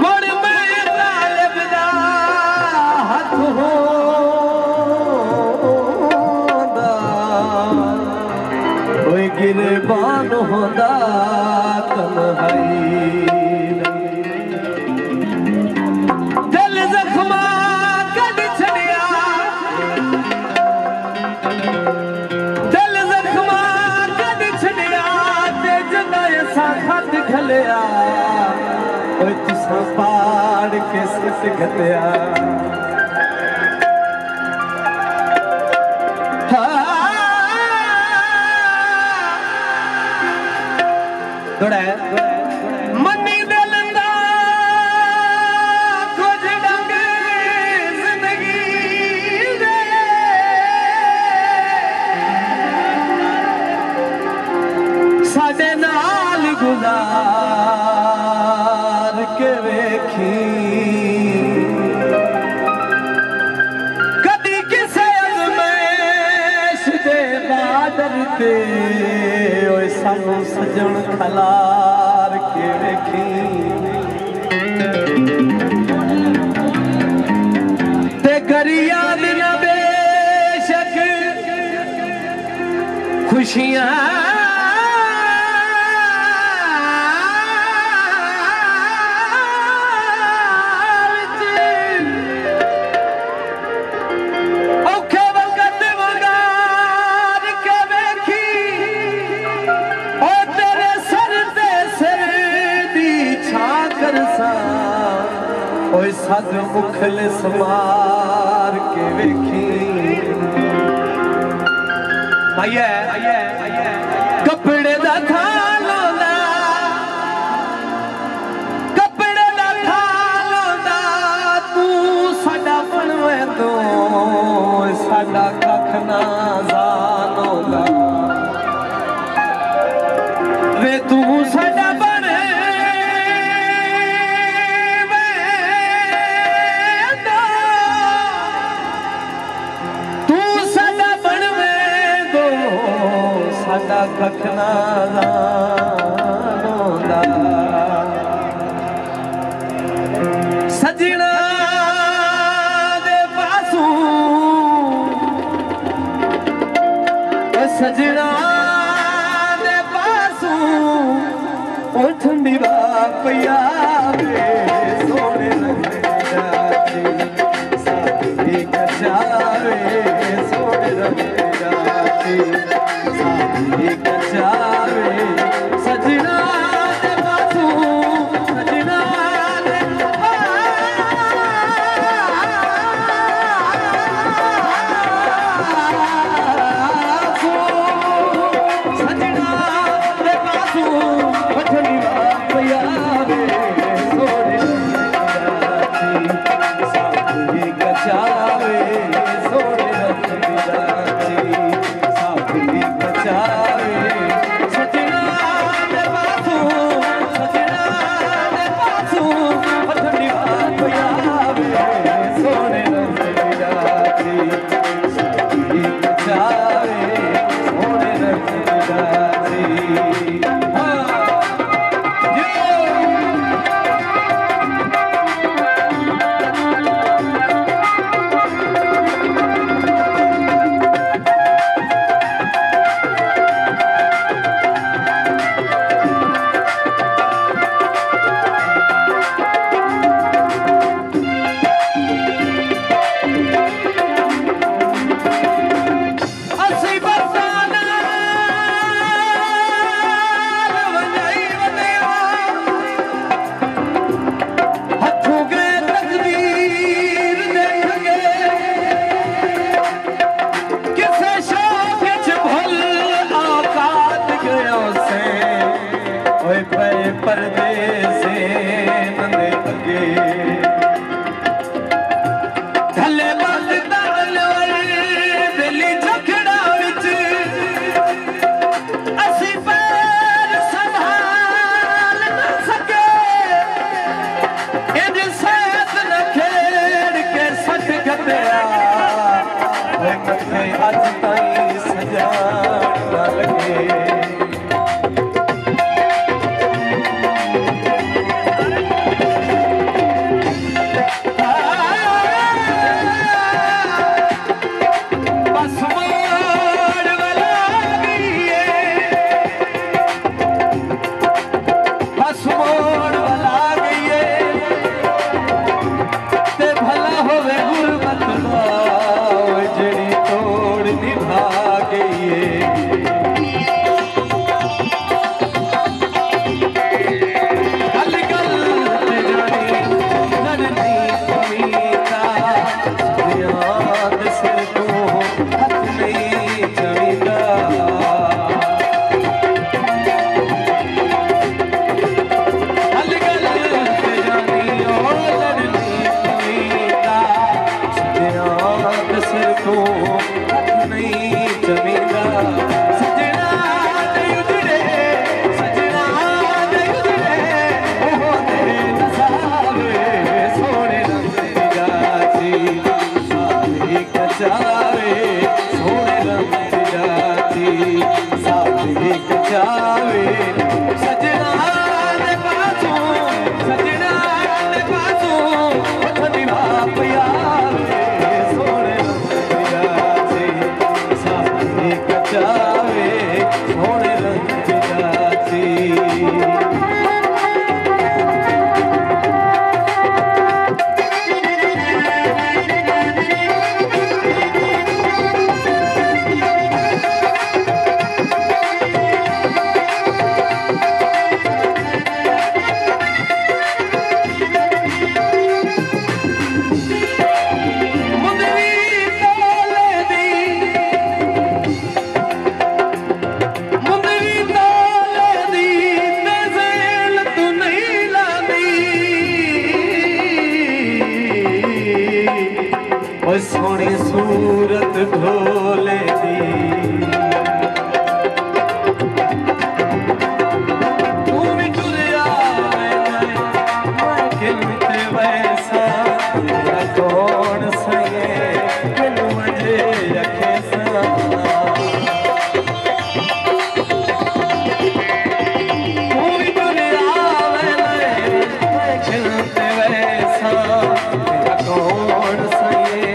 मुड़ में तालिब दा हथ होंदा कोई गिरबान होंदा तन्हाई दिल जख्मा कद छड़िया दिल जख्मा कद छड़िया ते जनाए सा खत खलिया ओए तुसा पाड़ के सिट घटिया मनी दिल दा कुछ डंग जिंदगी दे साडे नाल गुजार के वेखी कदी किसे अज़मैश दे बादर ते ओए सानू सजण खलार के वेखी ते गरिया दिना बेशक खुशियां ओए सद मुखलिस मार के वेखी कपड़े दा थालोंदा कपड़े दा थालोंदा तू साडा बनवे तो साडा कख ना जानोंदा वे तू साडा साडा कख ना जानोंदा सजना दे पासों सजना दे पासों ओ ठंडी पिया वे सोने रंगा साथी कचावे सोने रंगा एक चावे सजना दे पासों सजना दे सजना दे पासों ठंडी पिया वे सोने साथी कचावे सोने रंगा कचावे सजना ने बाजू सजना ने बाजू वतनी बाप आवे सोने रंग से साथी कचावे सोने रंग से सोनी सूरत ढोले दी तू भी टुरिया मैं किलते वैसा तेरा कौन सहे दिल मुझे रखे सा तू भी टुरिया मैं किलते वैसा तेरा कौन सहे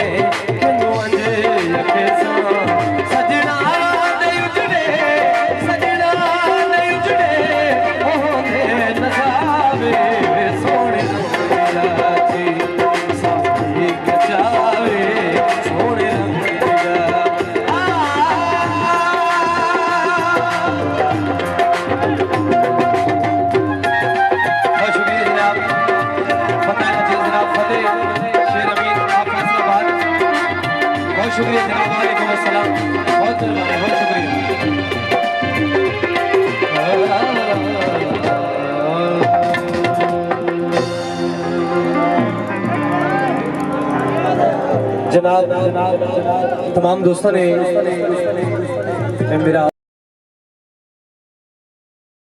शुक्रिया जनाब वालेकुम अस्सलाम बहुत जनाब तमाम दोस्तों ने मेरा